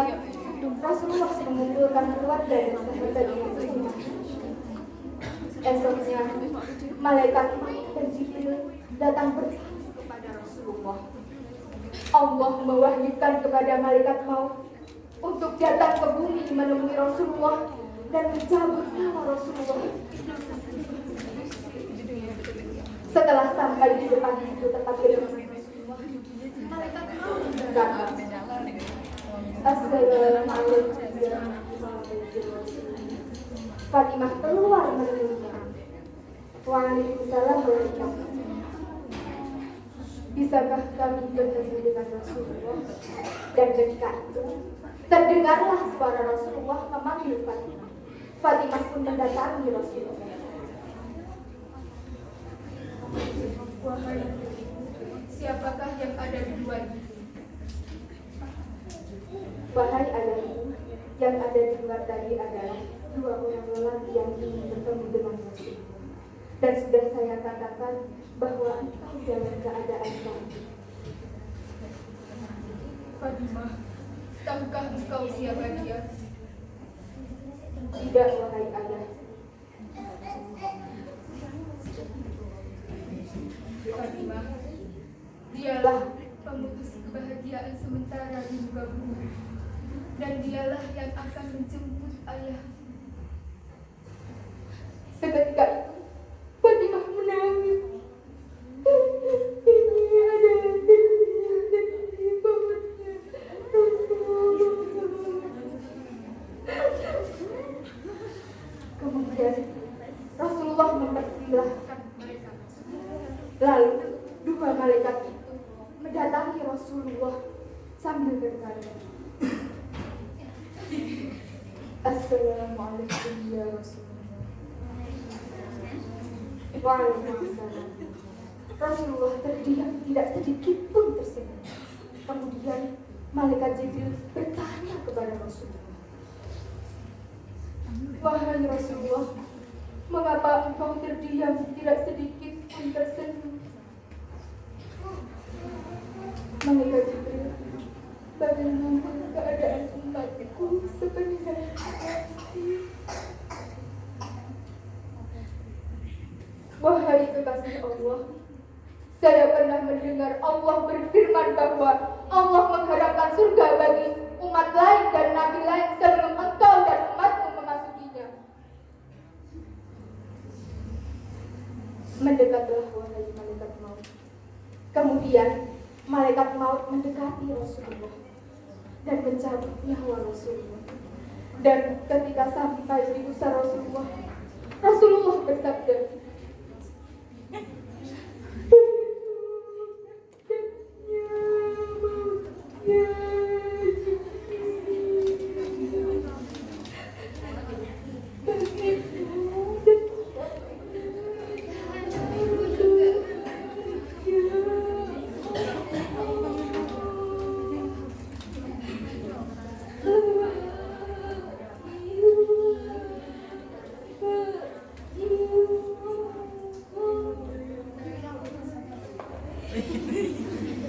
malam, Rasulullah mengumpulkan keluarga dan sahabatnya ke rumah. Esoknya, malaikat dan Jibril datang bertanya kepada Rasulullah. Allah mewahyukan kepada malaikat maut untuk datang ke bumi menemui Rasulullah dan mencabut nyawa Rasulullah. Setelah sampai di depan pintu tempat kediaman Rasulullah, malaikat maut berkata, Assalamualaikum warahmatullahi wabarakatuh. Fatimah keluar menemuinya. Waalaikumsalam warahmatullahi wabarakatuh. Bisakah kami bertemu dengan Rasulullah? Dan ketika itu terdengarlah suara Rasulullah memanggil Fatimah. Fatimah pun mendatangi Rasulullah. Wahai, siapakah yang ada di dua ini? Wahai ayahku, yang ada di luar tadi adalah dua orang lelaki yang ingin bertemu dengan Rasulullah. Dan sudah saya katakan bahwa engkau dalam keadaan sakit. Fatimah, tahukah engkau siapa dia? Tidak, wahai ayah. Fatimah, dialah pemutus kebahagiaan sementara di muka bumi, dan dialah yang akan menjemput ayah. Seketika itu, Fatimah menangis. Kemudian Rasulullah mempersilahkan mereka. Lalu dua malaikat itu mendatangi Rasulullah sambil berkata, Assalamualaikum ya Rasulullah. Waalaikumsalam. Rasulullah terdiam, tidak sedikit pun tersenyum. Kemudian malaikat Jibril bertanya kepada Rasulullah, wahai Rasulullah, mengapa engkau terdiam, tidak sedikit pun tersenyum? Malaikat Jibril, bagaimana keadaan umatku sebenarnya? Wahai kekasih Allah, saya pernah mendengar Allah berfirman bahwa Allah mengharapkan surga bagi umat lain dan nabi lain sebelum engkau dan umatmu memasukinya. Mendekatlah wahai malaikat maut. Kemudian malaikat maut mendekati Rasulullah dan mencabut nyawa Rasulullah. Dan ketika sampai di pusar Rasulullah, Rasulullah bersabda,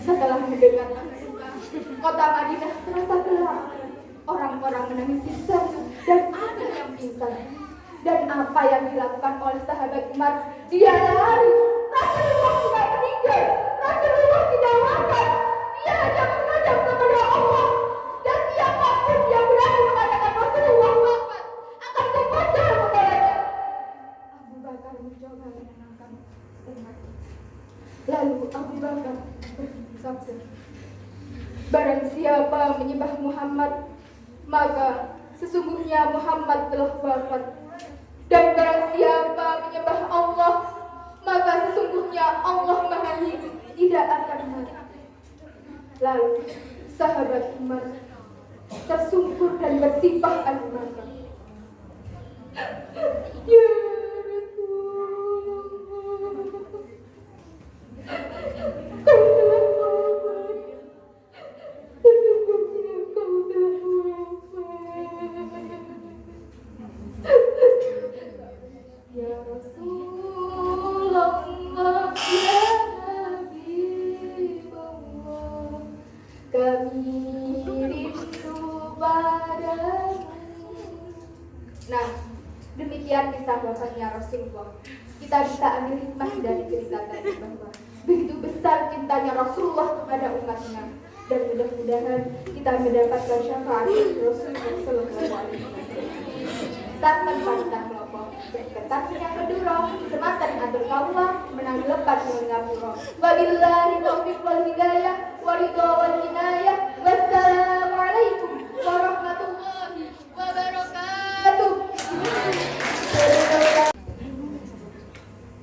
setelah mendengar kota Madinah terasa gelap. Orang-orang menangis histeris dan ada yang pingsan. Dan apa yang dilakukan oleh sahabat Umar? Dia lari. Rasulullah tidak meninggal. Rasulullah tidak makan. Dia hanya menghadap kepada Allah. Dan siapapun yang berani mengatakan Rasulullah wafat akan kepada membelanya. Abu Bakar mencoba menenangkan umat. Lalu Abu Bakar bersabda, barang siapa menyembah Muhammad, maka sesungguhnya Muhammad telah wafat. Dan barang siapa menyembah Allah, maka sesungguhnya Allah Maha Hidup, tidak akan mati. Lalu sahabat Umar tersungkur dan bersimpah air mata. Ya kami rindu kepadamu. Nah, demikian kisah wafatnya Rasulullah. Kita bisa ambil hikmah dari cerita tadi bahwa begitu besar cintanya Rasulullah kepada umatnya, dan mudah-mudahan kita mendapatkan syafaat Rasulullah Sallallahu Alaihi Wasallam. Tanpa pantang kelompok berketatnya yang kedua, sematan atur kaulah menang lepas mengapura. Wabillahi taufiq wal hidayah, waridho wal inayah. Wassalamualaikum warahmatullahi wabarakatuh.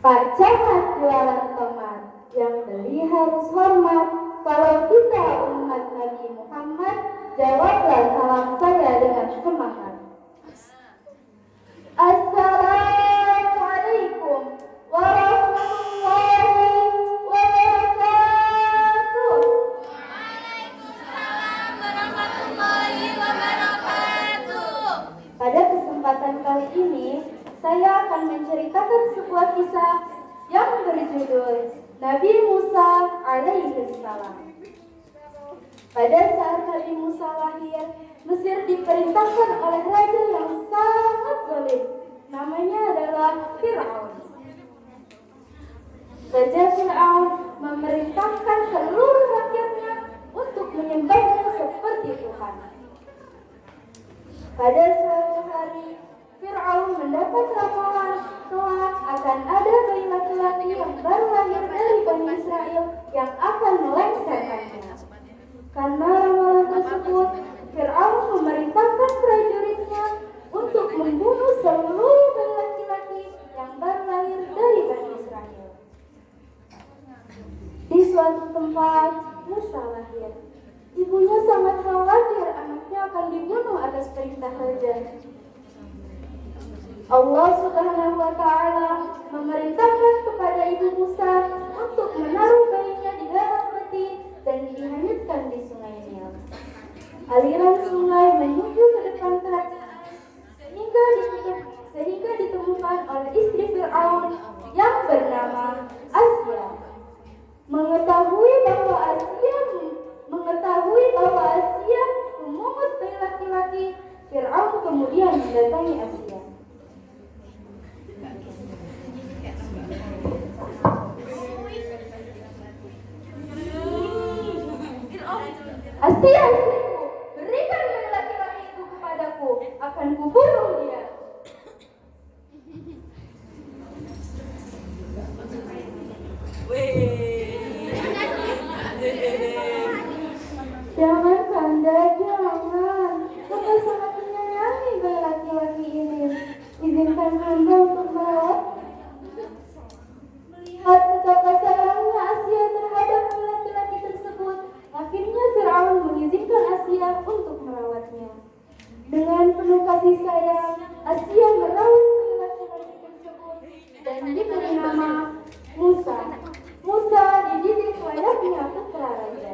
Pak Camat jualan tomat, yang beli harus hormat. Kalau kita umat Nabi Muhammad, jawablah salam saya dengan semangat. Assalamualaikum warahmatullahi wabarakatuh. Waalaikumsalam warahmatullahi wabarakatuh. Pada kesempatan kali ini, saya akan menceritakan sebuah kisah yang berjudul Nabi Musa alaihi salam. Pada saat Nabi Musa lahir, Mesir diperintahkan oleh raja yang sangat zalim. Namanya adalah Fir'aun. Raja Fir'aun memerintahkan seluruh rakyatnya untuk menyembahnya seperti Tuhan. Pada suatu hari, Fir'aun mendapat ramalan bahwa akan ada bayi laki-laki yang baru lahir dari Bani Israel yang akan melengsarkannya. Karena ramalan tersebut, Fir'aun memerintahkan prajuritnya untuk membunuh seluruh bayi laki-laki yang baru lahir dari Bani Israel. Di suatu tempat, Musa lahir. Ibunya sangat khawatir anaknya akan dibunuh atas perintah raja. Allah Subhanahu wa Ta'ala memerintahkan kepada ibu Musa untuk menaruh bayinya di dalam peti dan dihanyutkan di sungai Nil. Aliran sungai menuju ke depan kerajaan sehingga ditemukan oleh istri Fir'aun yang bernama Asya. Mengetahui bahwa Asya memungut bayi laki-laki, Fir'aun kemudian mendatangi Asya. Asya, istriku, berikan bayi laki-laki itu kepadaku, akan kubunuh dia. Jangan Kanda, jangan. Hamba sangat menyayangi bayi laki-laki ini. Izinkan hamba untuk merawat. Melihat betapa sayangnya Asya terhadap bayi laki-laki tersebut, akhirnya Fir'aun mengizinkan Asya untuk merawatnya. Dengan penuh kasih sayang, Asya merawat bayi laki-laki tersebut dan diberi nama Musa. Musa dididik layaknya putra raja.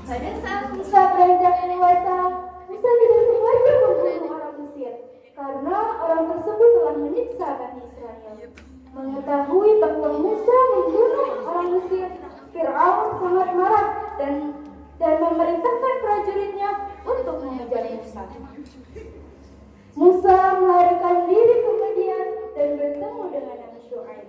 Pada saat Musa beranjak dewasa, Musa tidak sengaja membunuh orang Mesir karena orang tersebut telah menyiksa Bani Israel. Mengetahui bahwa Musa membunuh orang Mesir, Fir'aun sangat marah dan memerintahkan prajuritnya untuk mengejar Musa. Musa melarikan diri ke Madian dan bertemu dengan Nabi Syu'aib.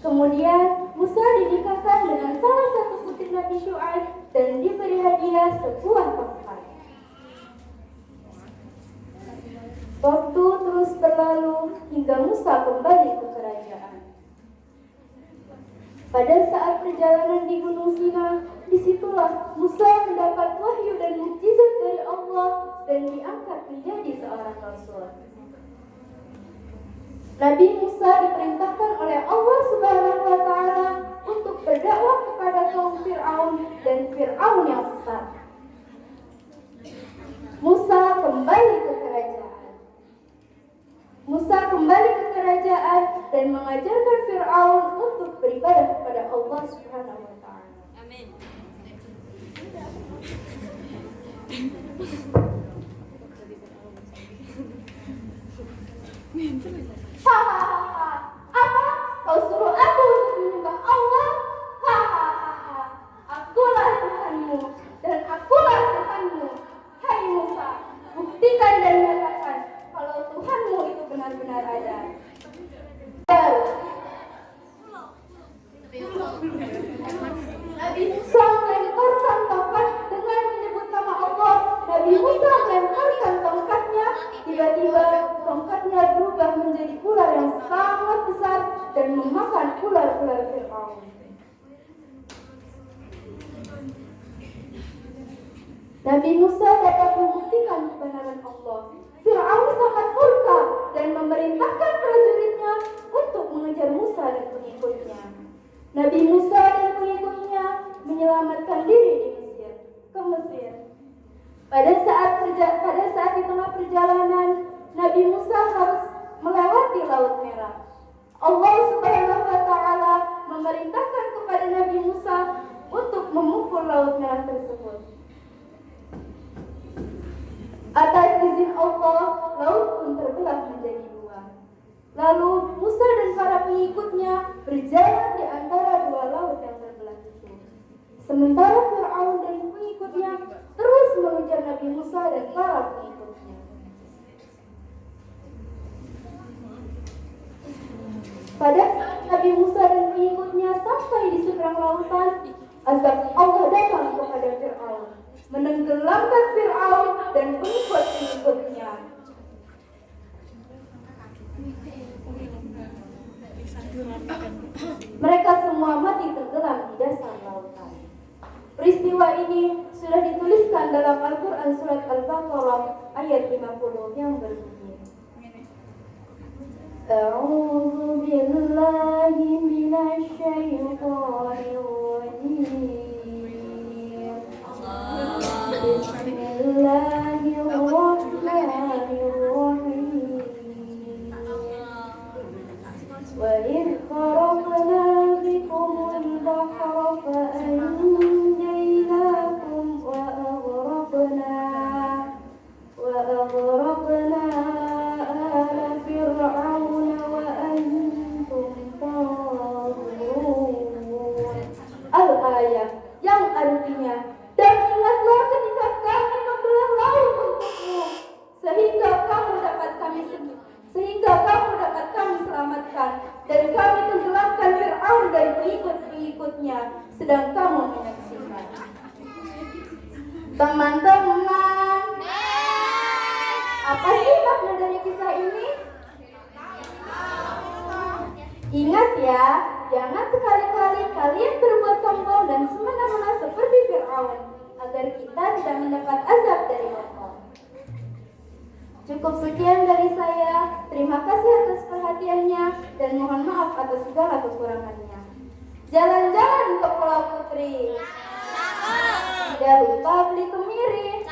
Kemudian Musa dinikahkan dengan salah satu putri Nabi Syu'aib dan diberi hadiah sebuah tongkat. Waktu terus berlalu hingga Musa kembali ke kerajaan. Pada saat perjalanan di Gunung Sina, disitulah Musa mendapat wahyu dan mukjizat dari Allah dan diangkat menjadi seorang rasul. Nabi Musa diperintahkan oleh Allah Subhanahu wa Ta'ala untuk berdakwah kepada kaum Fir'aun dan Fir'aun yang sesat. Musa kembali ke kerajaan dan mengajarkan Fir'aun untuk beribadah kepada Allah Subhanahu wa Ta'ala. Amin. Hahaha, apa? Kau suruh aku untuk menyembah Allah? Hahaha, akulah dan memakan ular-ular Fir'aun. Nabi Musa dapat membuktikan kebenaran Allah. Fir'aun sangat murka dan memerintahkan prajuritnya untuk mengejar Musa dan pengikutnya. Nabi Musa dan pengikutnya menyelamatkan diri ke Mesir. Pada saat di tengah perjalanan, Nabi Musa harus melewati Laut Merah. Allah Subhanahu wa Ta'ala memerintahkan kepada Nabi Musa untuk memukul Laut Merah tersebut. Atas izin Allah, laut pun terbelah menjadi dua. Lalu Musa dan para pengikutnya berjalan di antara dua laut yang terbelah itu. Sementara Fir'aun dan pengikutnya terus mengejar Nabi Musa dan para pengikutnya. Pada saat Nabi Musa dan pengikutnya sampai di seberang lautan, azab Allah datang kepada Fir'aun, menenggelamkan Fir'aun dan pengikut-pengikutnya. Mereka semua mati tenggelam di dasar lautan. Peristiwa ini sudah dituliskan dalam Al-Quran Surat Al-Baqarah ayat 50 yang berbunyi, A'udzu billahi minasy syaithanir rajim. Bismillahirrahmanirrahim. Wa idh faraqna bikumul bahra fa'anjaynakum wa aghraqna ala fir'auna wa antum tanzurun. Al-ayat yang artinya, dan ingatlah ketika kami membelah laut untukmu sehingga kamu dapat kami selamatkan dan kami tenggelamkan Fir'aun dan pengikut-pengikutnya sedang kamu menyaksikan. Teman-teman, apa sih makna dari kisah ini? Ingat ya, jangan sekali-kali kalian berbuat sombong dan semena-mena seperti Fir'aun, agar kita tidak mendapat azab dari Allah. Cukup sekian dari saya. Terima kasih atas perhatiannya dan mohon maaf atas segala kekurangannya. Jalan-jalan ke Pulau Putri. Tidak lupa beli kemiri.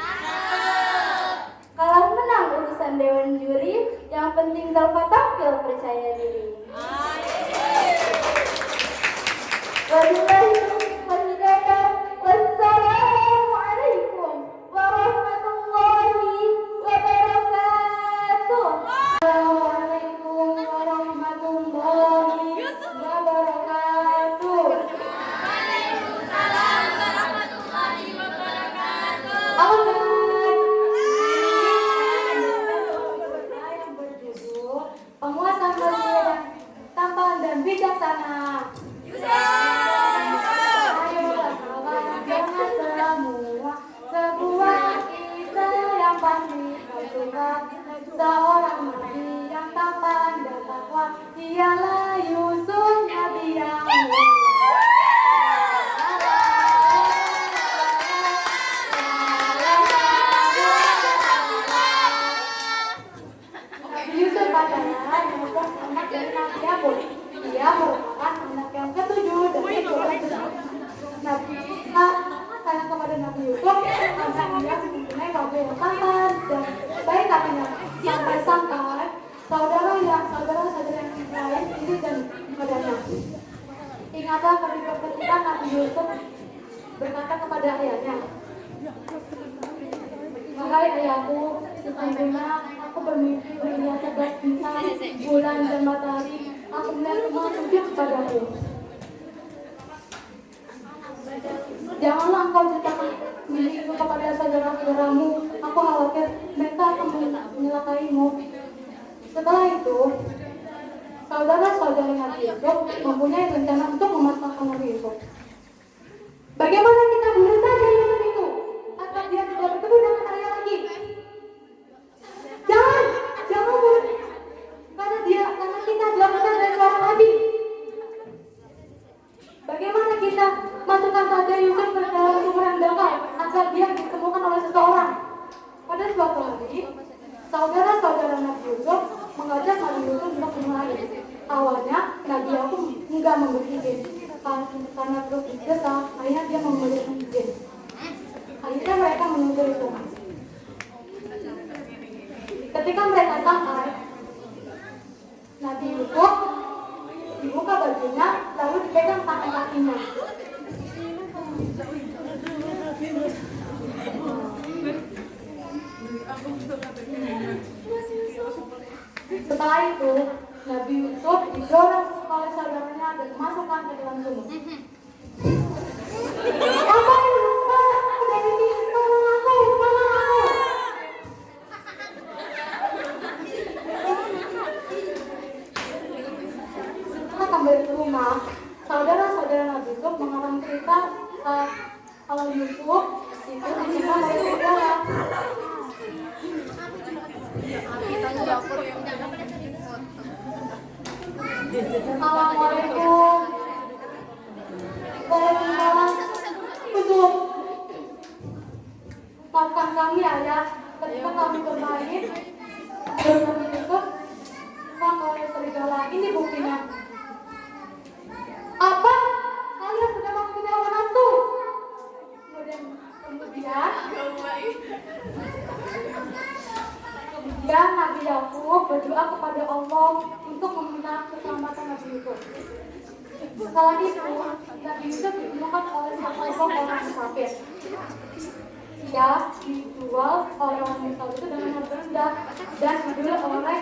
Kalah menang urusan dewan juri, yang penting Zalfa tampil percaya diri. Wabillahi taufiq wal hidayah. Wassalamualaikum warahmatullahi wabarakatuh. Assalamualaikum warahmatullahi wabarakatuh. Waalaikumsalam warahmatullahi wabarakatuh. Yang berjudul Penguasa Mesir Tampan dan Bijaksana. Ayolah kawan, jangan semua sebuah kisah yang pasti kau suka. Seorang nabi yang tampan dan takwa, dialah Yusuf, nabi yang mulia. Nabi Yusuf adalah anak dari Nabi Yakub. Dia merupakan anak yang ketujuh dari keluarga besar Nabi Musa. Sayang kepada Nabi Yusuf, karena dia mempunyai kaum yang tampan dan baik hatinya. Sampai-sampai saudara-saudara yang lain iri dan kepadanya. Ingatlah ketika Nabi Yusuf berkata kepada ayahnya, "Wahai ayahku, sesungguhnya aku bermimpi melihat 11 bintang, bulan dan matahari. Aku melihat semua sujud kepadaku. Janganlah engkau ceritakan milikku kepada saudara-saudaramu. Aku khawatir mereka akan menyelakaimu." Setelah itu, saudara-saudara Nabi Yusuf mempunyai rencana untuk memasakkan Nabi Yusuf. Bagaimana kita memberitahu Yusuf itu agar dia tidak bertemu dengan ayah lagi? Jangan boleh, karena kita adalah anak dari seorang nabi. tidak memberi izin. Karena terus didesak, akhirnya dia memberikan izin. Akhirnya mereka menyusuri sungai. Ketika mereka sampai, Nabi Yusuf dibuka bajunya, lalu dipegang tangan kakinya. Setelah itu, Nabi Yusuf didorong oleh saudaranya dan dimasukkan ke dalam sumur. Apa yang udah tolong aku. Setelah kembali ke rumah, saudara-saudara Nabi Yusuf mengalami cerita kalau Yusuf itu disimpan oleh saudara. Assalamualaikum. Waalaikumsalam. Betul. Maafkan kami ayah, ketika kami bermain dengan Yusuf, oleh serigala. Ini buktinya. Apa? Kalian sudah mengikuti hawa nafsu. Kemudian Nabi Yakub berdoa kepada Allah untuk meminta keselamatan Nabi Yusuf. Setelah itu, Nabi Yusuf ditemukan oleh sekelompok orang kafir. Dia dijual oleh orang Mesir itu dengan harga rendah dan dijual oleh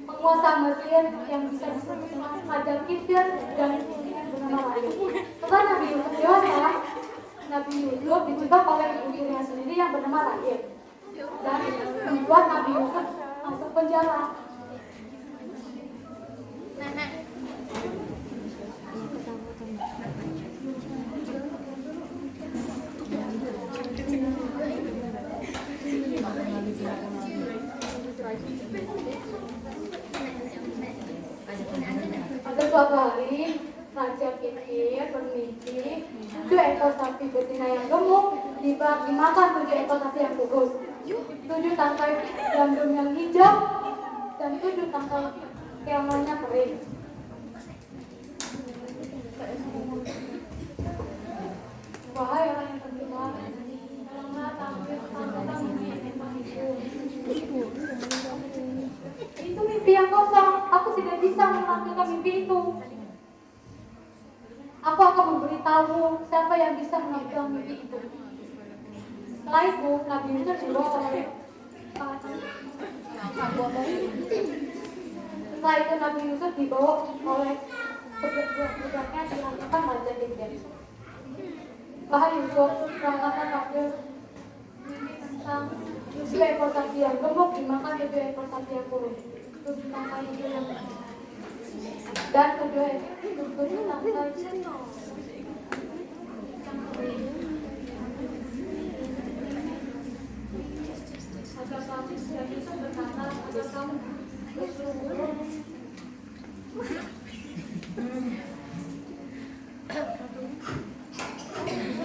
penguasa Mesir yang bisa disebut dengan Raja Kipir dan bernama lain. Setelah Nabi Yusuf dewasa, Nabi Yusuf dijebak oleh ibu tirinya sendiri yang bernama Rahim dan membuat Nabi Yusuf masuk penjara. Pada suatu hari, Raja Kipir bermimpi 7 ekor sapi betina yang gemuk dimakan 7 ekor sapi yang kurus, 7 tangkai gandum yang hijau, dan 7 tangkai keongnya kering. Wahai orang yang beriman, tolonglah tampil itu mimpi yang kosong. Aku tidak bisa melakukan mimpi itu. Aku akan memberitahu siapa yang bisa mengambil mimpi itu. Setelah itu, Nabi Yusuf dibawa oleh Setelah itu Nabi Yusuf dibawa oleh budak-budaknya di hadapan Raja Kipir. Wahai Yusuf, perangkatan kafir mimpi tentang 7 ekor sapi yang gemuk dimakan 7 ekor sapi yang kurus, 7 tangkai hijau yang dan 7 tangkai agar sapi yang bisa berkata agar kamu bersyukur.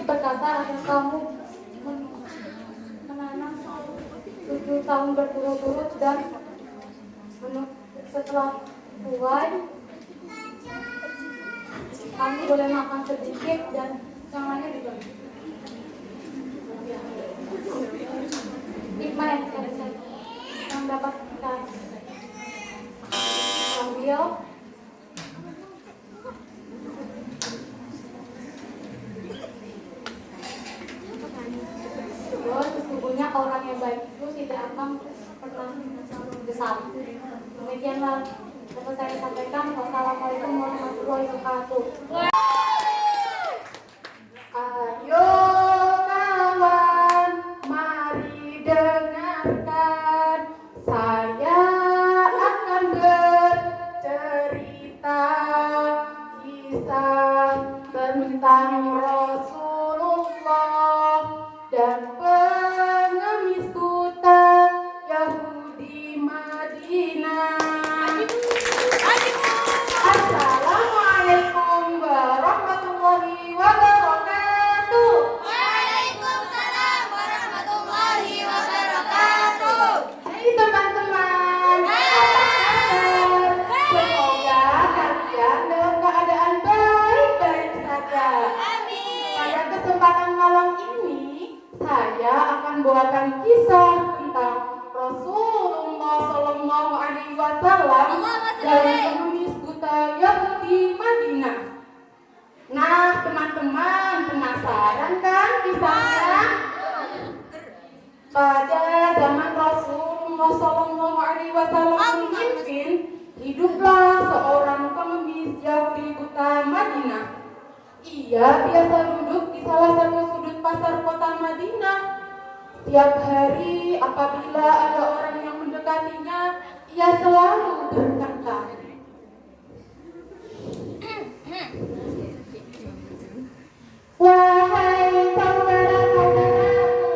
Berkata agar kamu menanam 7 tahun berturut-turut dan setelah tuai kamu boleh makan sedikit dan yang lainnya dibagi. Hikmah yang dapat kita ambil bahwa sesungguhnya orang yang baik itu tidak akan pernah besar. Demikianlah dapat saya sampaikan. Wassalamualaikum warahmatullahi wabarakatuh. Ayo kawan, mari dengarkan, saya akan bercerita kisah tentang Rasulullah dan pengemis buta Yahudi Madinah. Assalamualaikum warahmatullahi wabarakatuh. Waalaikumsalam warahmatullahi wabarakatuh. Hai teman-teman, apa kabar? Semoga kalian dalam keadaan membawakan kisah tentang Rasulullah Shallallahu Alaihi Wasallam dan pengemis buta Yahudi Madinah. Nah, teman-teman penasaran kan kisahnya? Pada zaman Rasulullah Shallallahu Alaihi Wasallam memimpin, hiduplah seorang pengemis Yahudi buta Madinah. Ia biasa duduk di salah satu sudut pasar kota Madinah. Setiap hari apabila ada orang yang mendekatinya, ia selalu berkata, "Wahai saudara-saudaraku,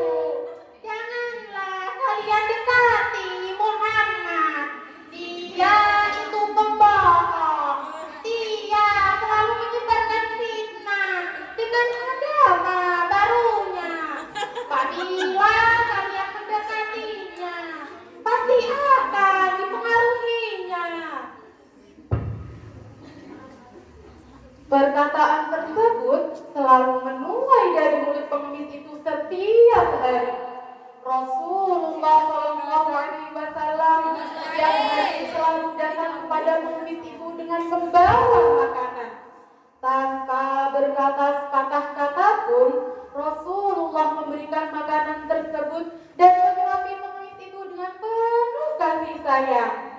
janganlah kalian dekati Muhammad. Dia itu pembohong. Dia selalu menyebarkan fitnah dengan agama barunya. Apabila kalian mendekatinya, pasti akan dipengaruhinya." Perkataan tersebut selalu menuai dari mulut pengemis itu setiap hari. Rasulullah Shallallahu Alaihi Wasallam setiap hari selalu datang kepada pengemis itu dengan membawa makanan. Tanpa berkata sepatah kata pun, Rasulullah memberikan makanan tersebut dan menyuapi pengemis itu dengan penuh kasih sayang.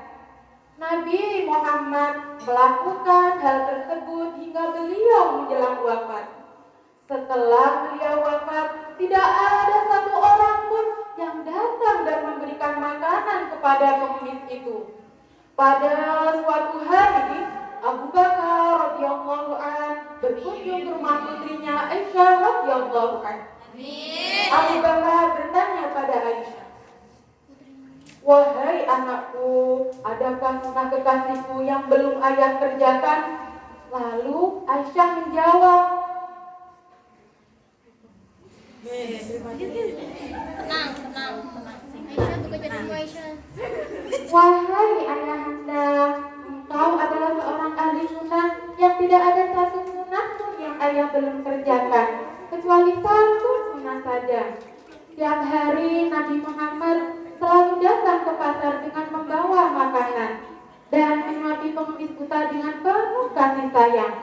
Nabi Muhammad melakukan hal tersebut hingga beliau menjelang wafat. Setelah beliau wafat, tidak ada satu orang pun yang datang dan memberikan makanan kepada pengemis itu. Pada suatu hari, Abu Bakar radhiyallahu an berkunjung ke rumah putrinya Aisyah radhiyallahu an. Abu Bakar bertanya pada Aisyah, "Wahai anakku, adakah sunnah kekasihku yang belum ayah kerjakan?" Lalu Aisyah menjawab, "Wahai ayahanda, engkau adalah seorang ahli sunnah yang tidak ada satu sunnah pun yang ayah belum kerjakan, kecuali satu sunnah saja. Setiap hari Nabi Muhammad selalu datang ke pasar dengan membawa makanan dan menyuapi pengemis buta dengan penuh kasih sayang.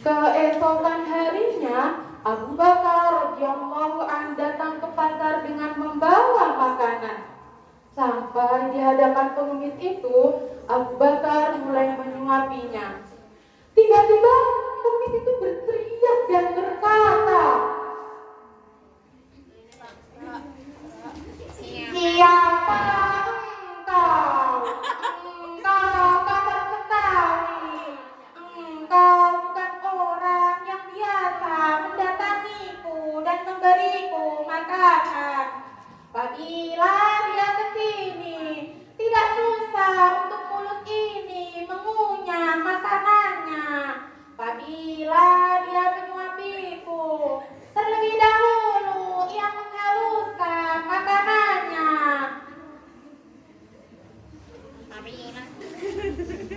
Keesokan harinya, Abu Bakar radhiyallahu an datang ke pasar dengan membawa makanan. Sampai di hadapan pengemis itu, Abu Bakar mulai menyuapinya. Tiba-tiba pengemis itu berteriak dan berkata, "Siapa engkau? Engkau kasar sekali. Engkau bukan orang yang biasa mendatangiku dan memberiku makanan. Apabila dia kesini, tidak susah untuk mulut ini mengunyah makanannya. Apabila dia menyuapiku, terlebih dahulu ia menghaluskan makanannya."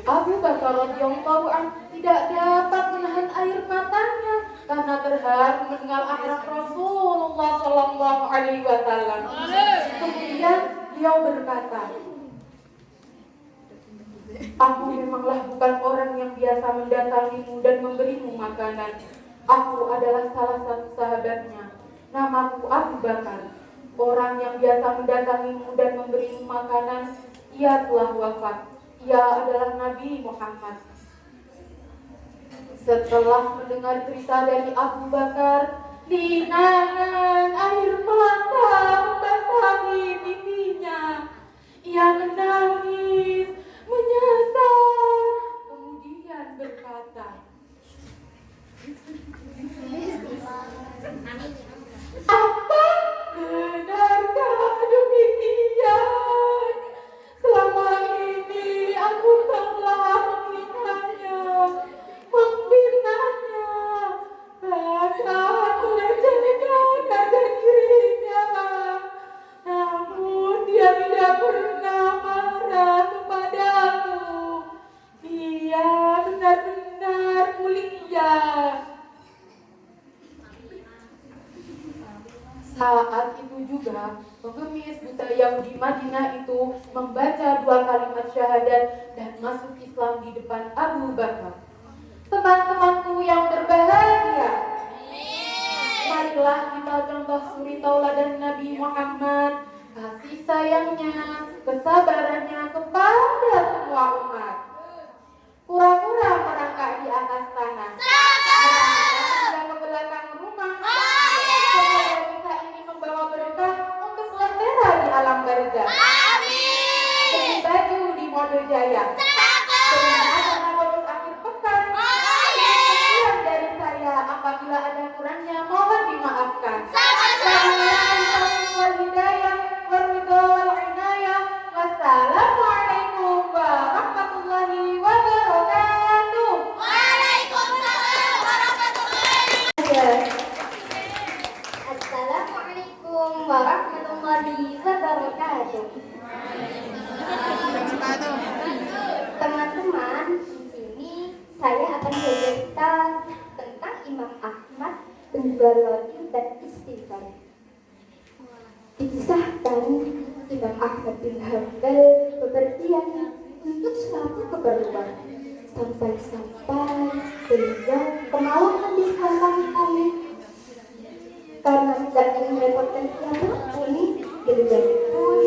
Abu Bakar radhiyallahu an tidak dapat menahan air matanya karena terharu mendengar akhlak Rasulullah Shallallahu Alaihi Wasallam. Kemudian beliau berkata, "Aku memanglah bukan orang yang biasa mendatangimu dan memberimu makanan. Aku adalah salah satu sahabatnya. Namaku Abu Bakar. Orang yang biasa mendatangimu dan memberimu makanan, ia telah wafat. Ia adalah Nabi Muhammad." Setelah mendengar cerita dari Abu Bakar, linangan air mata membasahi pipinya. Ia menangis, menyesal, kemudian berkata, "Apa? Benarkah demikian? Selama ini aku telah menghinanya, membinanya, bahkan melecehkan harga dirinya. Namun dia tidak pernah marah kepada Saat itu juga, pengemis buta Yahudi Madinah itu membaca 2 kalimat syahadat dan masuk Islam di depan Abu Bakar. Teman-temanku yang berbahagia, marilah kita contoh suri tauladan Nabi Muhammad, kasih sayangnya, kesabarannya kepada semua umat. Kura-kura merangkak di atas tanah, merangkak ke belakang rumah. Semoga kita ini membawa berkah untuk sementara di alam barzah. Beli baju di Mode Jaya, dengan acara lulus akhir pekan. Sekian dari saya, apabila ada kurangnya mohon dimaafkan. Wassalamualaikum warahmatullahi wabarakatuh. Waalaikumsalam warahmatullahi Assalamualaikum warahmatullahi wabarakatuh. Teman-teman, di sini saya akan bercerita tentang Imam Ahmad, Al-Ghazali dan Istighfar. Dikisahkan Imam Ahmad bin Hanbal bepergian untuk suatu keperluan, sampai-sampai beliau kemalaman di sekarang kami. Karena tidak ingin merepotkan siapapun, beliau pun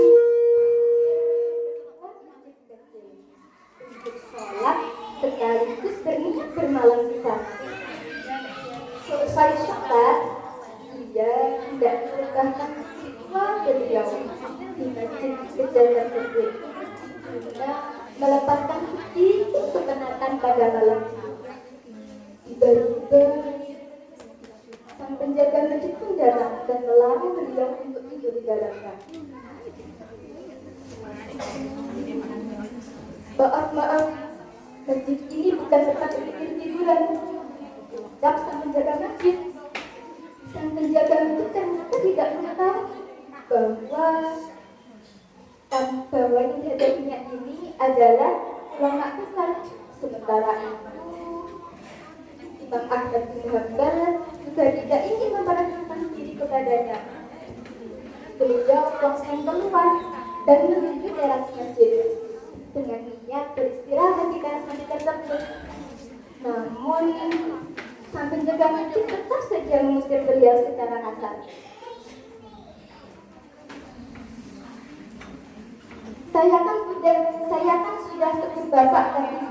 untuk sholat sekaligus berniat bermalam di sana. Selesai sholat, dia tidak meregahkan ritual beliau di masjid kecil tersebut. Dia melepaskan sedikit kepenatan pada malam itu. Tiba-tiba sang penjaga masjid pun datang dan melarang beliau untuk tidur di dalamnya. Maaf, masjid ini bukan tempat tidur-tiduran, ucap sang penjaga masjid. Sang penjaga itu ternyata tidak mengetahui bahwa yang dihadapinya ini adalah ulama besar. Sementara itu, Imam Ahmad bin Hanbal juga tidak ingin memperkenalkan diri kepadanya. Beliau langsung keluar dan menuju teras masjid dengan niat beristirahat di teras masjid tersebut. Namun, sang penjaga masjid tetap saja mengusir beliau secara kasar. Saya kan sudah tegur Bapak tadi.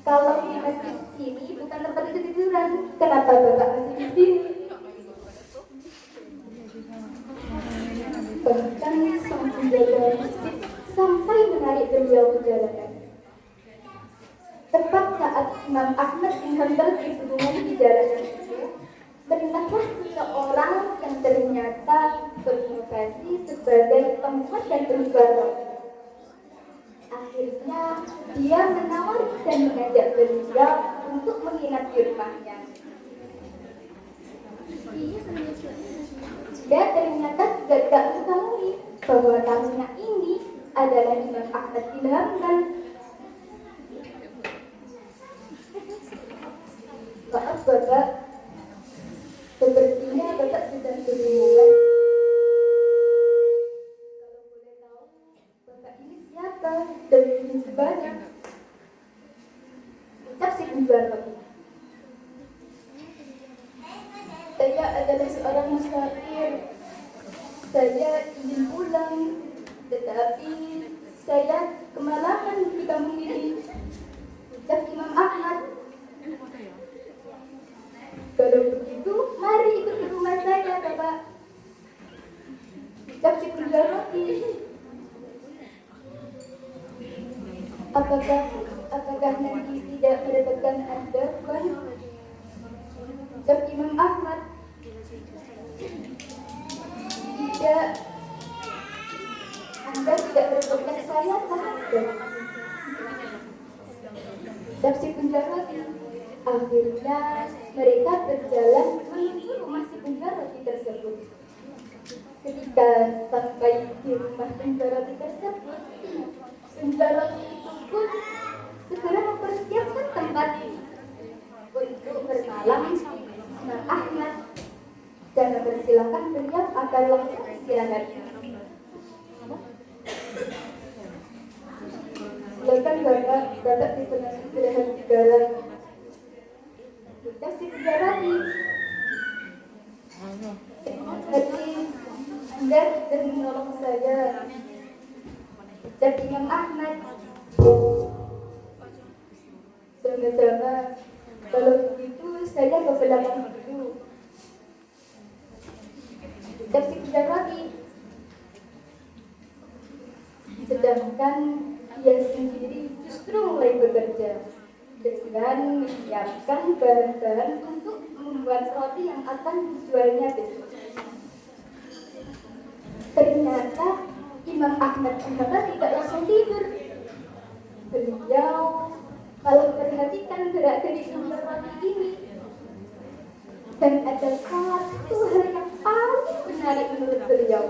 Kalau di masjid sini bukan tempat tiduran, kenapa Bapak masih di sini? Bahkan sang penjaga masjid sampai menarik beliau ke jalanan. Tepat saat Imam Ahmad bin Hanbal berhubungan di jalanan itu, berintaklah seseorang yang ternyata berprofesi sebagai pembuat dan penjual roti. Akhirnya dia menawari dan mengajak beliau untuk menginap di rumahnya. Dia ternyata tidak mengetahui bahwa tamunya ini adalah Imam Ahmad bin Hanbal. Maaf Bapak, sepertinya Bapak sedang kebingungan. Kalau boleh tahu, Bapak ini siapa dan ingin sebanyak? Ucap si penjual roti. Saya adalah seorang musafir. Saya ingin pulang, tetapi saya kemalaman di kampung ini. Ucap Imam Ahmad. Kalau begitu, mari ikut ke rumah saya, Bapak. Ucap si penjual roti. Apakah nanti tidak mendapatkan Anda, Tuan? Ucap Imam Ahmad. Tidak, Anda tidak mendapatkan saya, sahabat. Ucap si penjual roti. Akhirnya mereka berjalan menuju rumah si penjual roti tersebut. Ketika sampai di rumah penjual roti tersebut, penjual roti itu pun segera mempersiapkan tempat untuk bermalam Imam Ahmad dan mempersiapkan Silakan beliau akan langsung istirahat. Silakan Bapak dipenuhi istirahat segala. Ucap si Bujawati. Hati Anda sudah menolong saya. Ucap Imam Ahmad. Sama-sama. Kalau begitu saya ke belakang dulu. Ucap si Bujawati. Sedangkan dia sendiri justru mulai bekerja dengan menyiapkan bahan-bahan untuk membuat roti yang akan dijualnya besok. Ternyata Imam Ahmad tidak langsung tidur. Beliau kalau perhatikan gerak-gerik membuat roti ini, dan ada satu hal yang paling menarik menurut beliau,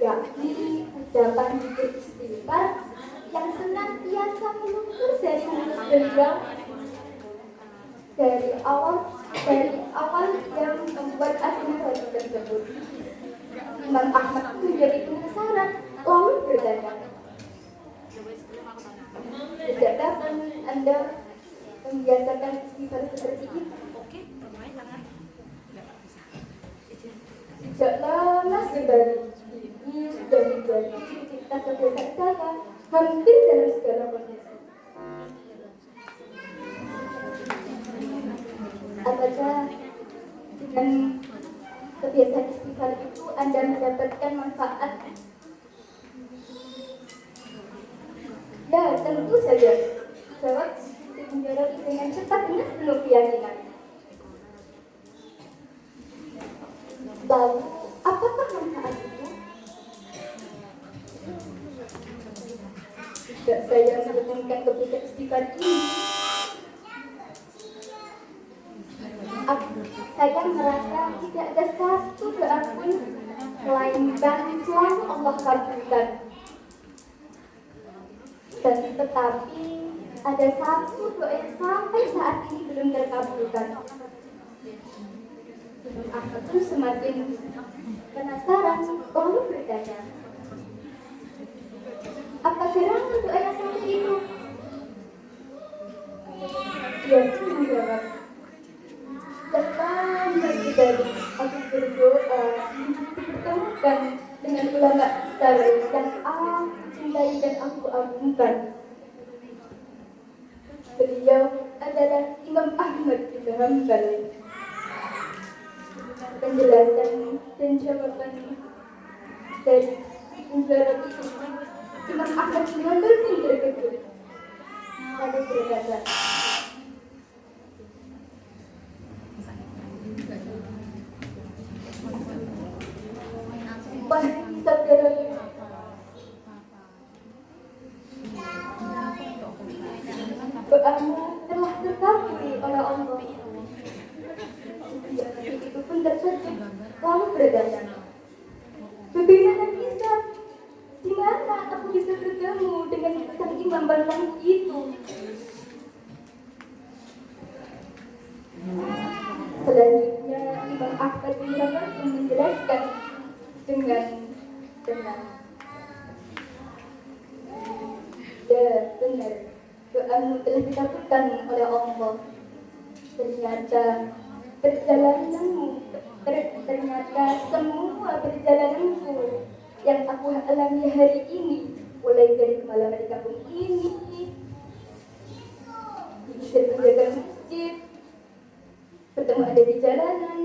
yakni ucapan zikir istighfar yang senantiasa meluncur dari mulut beliau dari awal yang membuat akhir roti tersebut. Imam Ahmad itu menjadi penasaran, lalu bertanya, tidak dapat Anda membiasakan istighfar seperti itu? Sejak lama sekali ini sudah menjadi cita kebiasaan saya hampir dalam segala kondisi. Apakah dengan kebiasaan istighfar itu Anda mendapatkan manfaat? Ya, tentu saja. Jawab si penjara dengan cepat dengan penuh keyakinan. Lalu, apakah manfaat itu? Tidak saya menemukan kebiasaan istighfar ini. Saya merasa tidak ada satu doa pun melainkan selalu Allah kabulkan. Dan tetapi ada satu doa yang sampai saat ini belum terkabulkan. Aku pun semakin penasaran, lalu bertanya, apa gerangan doa yang satu itu? Dia pun menjawab, datang dari aku berdoa dipertemukan dengan ulama besar yang aku cintai dan aku agungkan. Beliau adalah Imam Ahmad bin Hanbal. Penjelasan dan jawaban dari penjara itu, Imam Ahmad bin Hanbal pun terkejut. Lalu berkata, wahai saudaraku, doamu telah terkabul oleh Allah. Itu pun terkejut, lalu berkata, bagaimana bisa? Di mana aku bisa bertemu dengan sang imam bantangku itu? Selanjutnya Imam Ahmad bin Hanbal menjelaskan dengan tenang. Ya benar, doamu telah dikabulkan oleh Allah. Ternyata ternyata semua perjalananku yang aku alami hari ini, mulai dari kemalangan di kampung ini, dan menjaga masjid, bertemu ada di jalanan,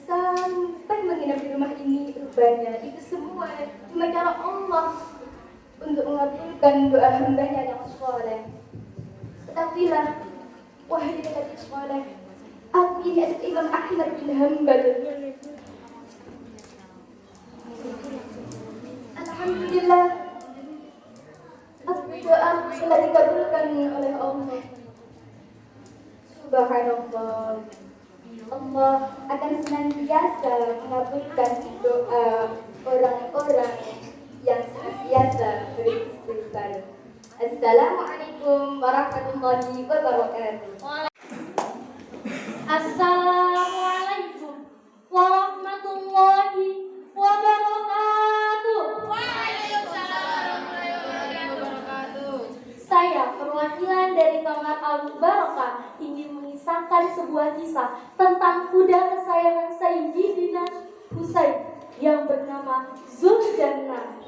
sampai menginap di rumah ini, rupanya itu semua cuma cara Allah untuk mengabulkan doa hambanya yang soleh. Ketahuilah, wahai dekat soleh, aku ini adalah Imam Ahmad bin Hanbal. Alhamdulillah, doa telah dikabulkan oleh Allah. Subhanallah, Allah akan senantiasa mengabulkan doa orang-orang yang senantiasa beristighfar. Assalamualaikum warahmatullahi wabarakatuh. Assalamualaikum warahmatullahi semangat al-barakah ingin mengisahkan sebuah kisah tentang kuda kesayangan Sayyidina Husain yang bernama Zuljannah.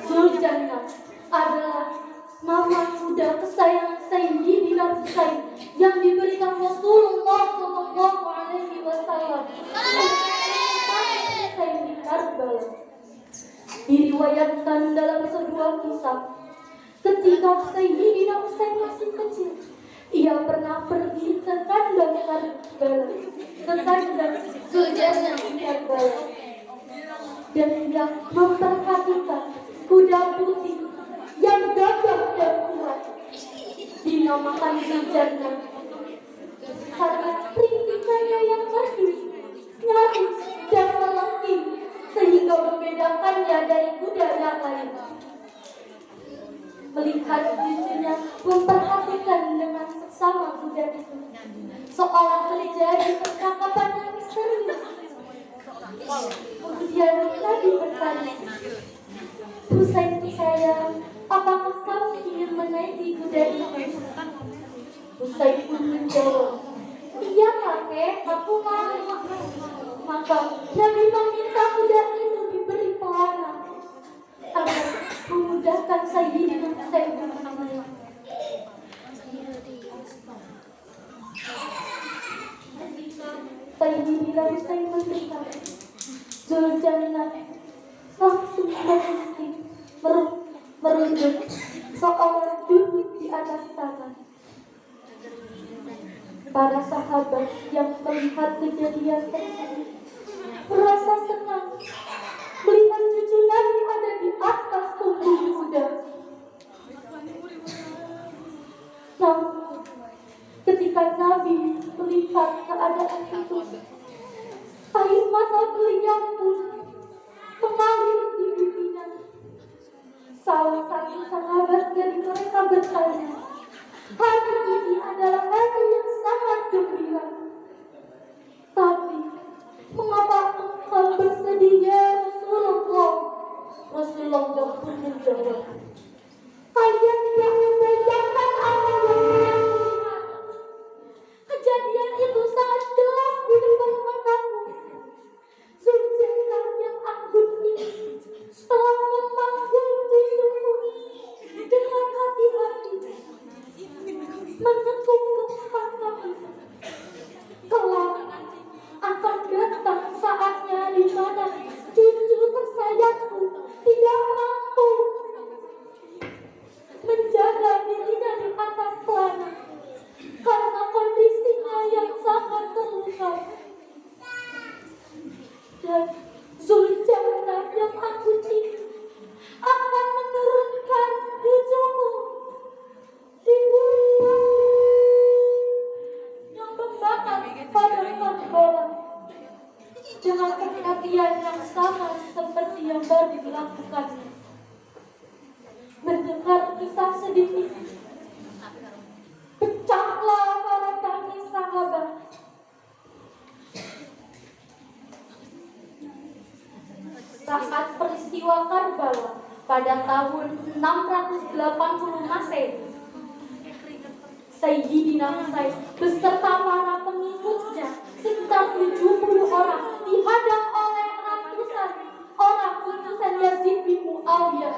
Zuljannah adalah nama kuda kesayangan Sayyidina Husain yang diberikan Rasulullah SAW Husain di Karbala. Diriwayatkan dalam sebuah kisah, ketika Sayyidina Husain masih kecil, ia pernah pergi ke kandang Karbala, ke kandang Zuljannah di Karbala, dan ia memperhatikan kuda putih yang gagah dan kuat dinamakan Zuljannah karena rintikannya yang merdu, nyaris dan melengking sehingga membedakannya dari kuda yang lain. Melihat cucunya memperhatikan dengan seksama kuda itu, seolah terjadi percakapan yang misterius. Kemudian Nabi bertanya, "Husain sayang, apakah kamu ingin menaiki kuda itu?" Husain pun menjawab, "Iya kakek, aku mau." Maka Nabi meminta kuda itu diberi pelana agar memudahkan Sayyidina Husain bermain. Sayyidina Husain mendengar, Zuljannah langsung berhenti merunduk seolah duduk di atas tanah. Para sahabat yang melihat kejadian tersebut merasa senang melihat cucu Nabi ada di atas punggung kuda. Namun ketika Nabi melihat keadaan itu, air mata beliau pun mengalir di pipinya. Salah satu sahabat dari mereka bertanya, "Hati ini adalah hati yang sangat gembira. Tapi mengapa engkau bersedih ya Rasulullah?" Rasulullah pun menjawab, "Kalian tidak membayangkan apa yang saya lihat. Kejadian itu sangat jelas di depan mataku. Zuljannah yang anggun ini telah memanggil cucuku dengan hati-hati, menekuk keempat kaki. Kelak akan datang saatnya di mana cucu tersayangku tidak mampu menjaga dirinya di atas pelana karena kondisinya yang sangat terluka. Dan Zuljannah yang aku cinta akan menurunkan cucuku di gunung yang membakar pada Karbala dengan perhatian yang sama seperti yang baru dilakukannya." Mendengar kisah sedih ini, pecahlah para tangis sahabat. Saat peristiwa Karbala pada tahun 680 Masehi, Sayyidina Husain beserta para pengikutnya sekitar 70 orang dihadang oleh ratusan orang utusan Yazid bin Muawiyah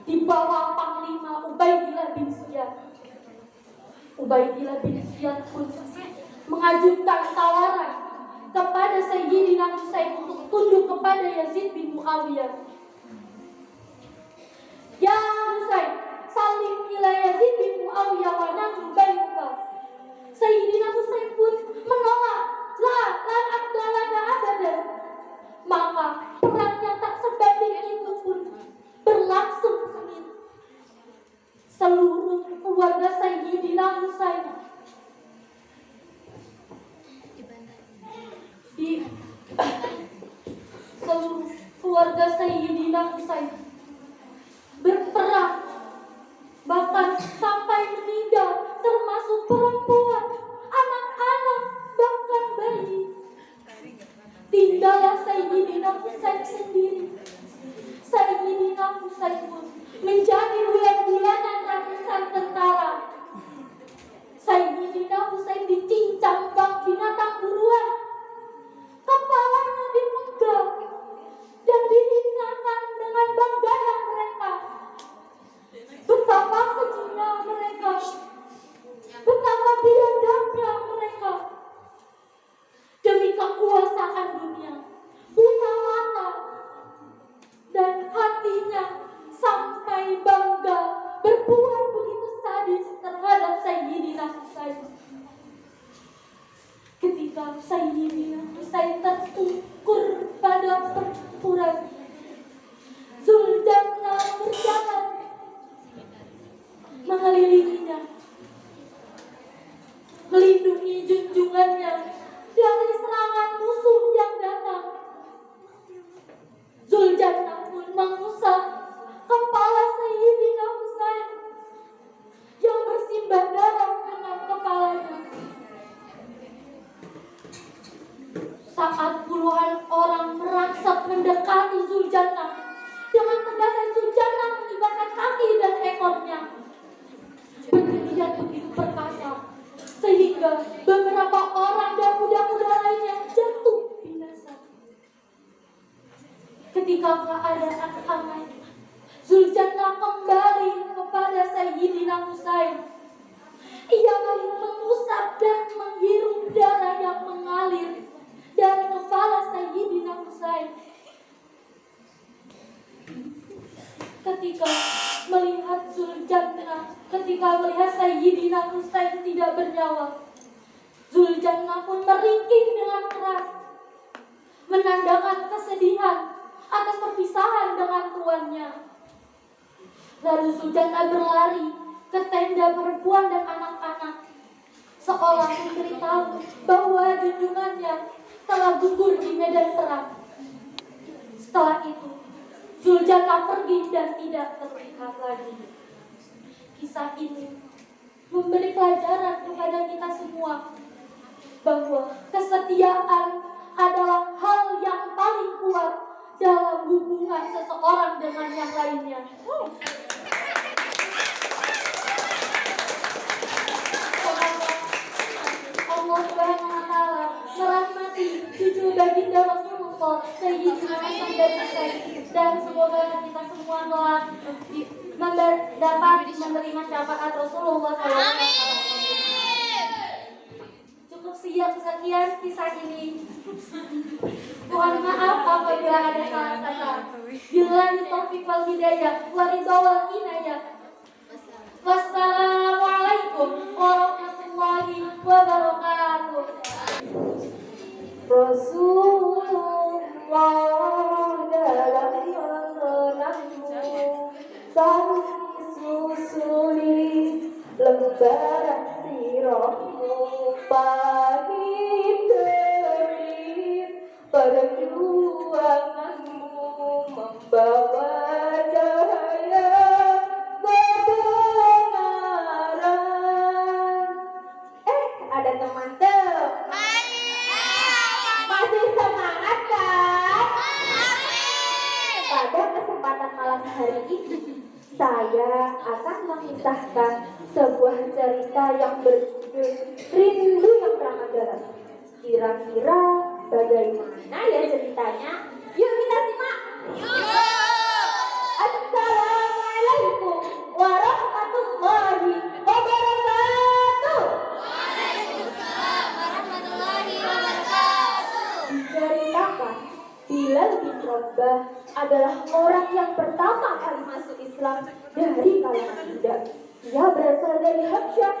di bawah Panglima Ubaidillah bin Ziyad. Ubaidillah bin Ziyad pun mengajukan tawaran kepada Sayyidina Husain untuk tunduk kepada Yazid bin Muawiyah. "Ya Husain, salim ila Yazid bin Muawiyah wa nahnu bainaka." Sayyidina Husain pun menolak, "La aqbalana abadan." Maka perang yang tak sebanding itu pun berlangsung sengit. Seluruh keluarga Sayyidina Husain seluruh keluarga Sayyidina Husain berperang, bahkan sampai meninggal, termasuk perempuan, anak-anak, bahkan bayi. Tinggallah Sayyidina Husain sendiri. Sayyidina Husain pun menjadi bulan-bulanan ratusan tentara. Sayyidina Husain dicincang bak binatang buruan, kepalanya dipenggal dan dihinakan dengan bangganya mereka. Betapa kejinya mereka, betapa biadabnya mereka. Demi kekuasaan dunia, buta mata dan hatinya sampai bangga berbuat begitu sadis terhadap Sayyidina Husain. Ketika Sayyidina Husain tertungkur pada pertempuran, Zuljanna berjalan mengelilinginya, melindungi junjungannya dari serangan musuh yang datang. Zuljanna pun mengusap kepala Sayyidina Husain yang bersimbah darah dengan kepalanya. Saat puluhan orang merangsek mendekati Zuljanna, dengan tegasnya Zuljanna mengibarkan kaki dan ekornya. Berkelihat begitu perkasa, sehingga beberapa orang dan kuda-kuda lainnya jatuh binasa. Ketika keadaan aman, Zuljanna kembali kepada Sayyidina Husain. Ia mengusap dan menghirup darah yang mengalir dari kepala Sayyidina Husain. Ketika melihat Sayyidina Husain tidak bernyawa, Zuljanna pun meringkih dengan keras, menandakan kesedihan atas perpisahan dengan tuannya. Lalu Zuljanna berlari ke tenda perempuan dan anak-anak, seolah memberitahu bahwa junjungannya telah gugur di medan perang. Setelah itu, Zuljanna pergi dan tidak terlihat lagi. Kisah ini memberi pelajaran kepada kita semua bahwa kesetiaan adalah hal yang paling kuat dalam hubungan seseorang dengan yang lainnya. Allah Subhanahu wa Ta'ala merahmati cucu baginda Rasulullah Sayyidina Hasan dan Husain, dan semoga kita semua dapat menerima syafaat Rasulullah SAW. Cukup sekian kisah ini. Mohon maaf apabila ada salah kata. Billahi taufiq wal hidayah wa ridha wal inayah. Wassalamualaikum warahmatullahi wabarakatuh. Rasulullah dalam mengenangmu, tangis susuli lembaran sirahmu, pahit derip perjuanganmu membawa cahaya kebenaran. Ada teman-teman masih semangat kan? Pada kesempatan malam hari ini, saya akan mengisahkan sebuah cerita yang berjudul Rindu yang Ramadan. Kira-kira bagaimana ya ceritanya? Yuk kita simak. Assalamualaikum warahmatullahi wabarakatuh. Waalaikumsalam warahmatullahi wabarakatuh. Diceritakan, Bilal bin Rabah adalah orang yang pertama kali masuk Islam dari kalangan budak. Ia berasal dari Habsyah.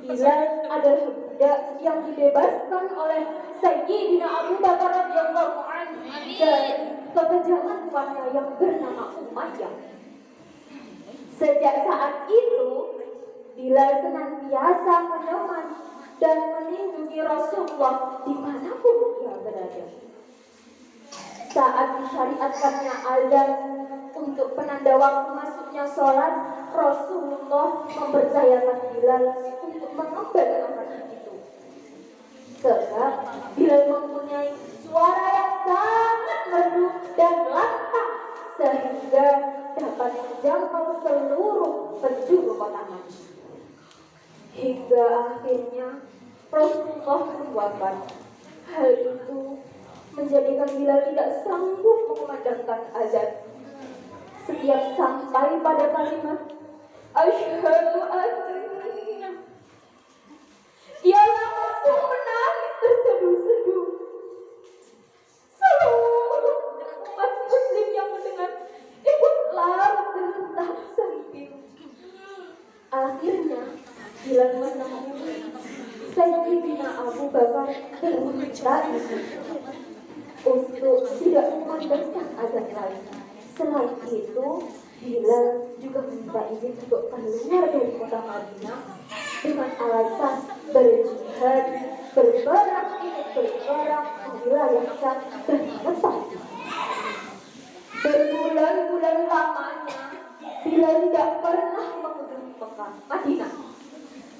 Bilal adalah budak yang dibebaskan oleh Sayyidina Abu Bakar radhiyallahu anhu dari kekejaman tuannya yang bernama Umayyah. Sejak saat itu, Bilal senantiasa menemani dan melindungi Rasulullah dimanapun ia berada. Saat disyariatkannya azan untuk penanda waktu masuknya sholat, Rasulullah mempercayakan Bilal untuk mengemban amanah itu. Sebab Bilal mempunyai suara yang sangat merdu dan lantang sehingga dapat menjangkau seluruh penjuru kota Madinah. Hingga akhirnya Rasulullah pun wafat. Hal itu menjadikan Bilal tidak sanggup mengumandangkan azan. Setiap sampai pada kalimat Asyhadu anna, ia langsung menangis terseduh-seduh. Seluruh umat muslim yang mendengar ikut larut terentah sakit. Akhirnya Bilal menemui Sayyidina Abu Bakar berminta izin untuk tidak mengumandangkan azan lagi. Selain itu, Bilal juga meminta izin untuk keluar dari kota Madinah dengan alasan berjihad, berperang di wilayah Syam dan menetap. Berbulan-bulan lamanya, Bilal tidak pernah mengunjungi Mekah, Madinah,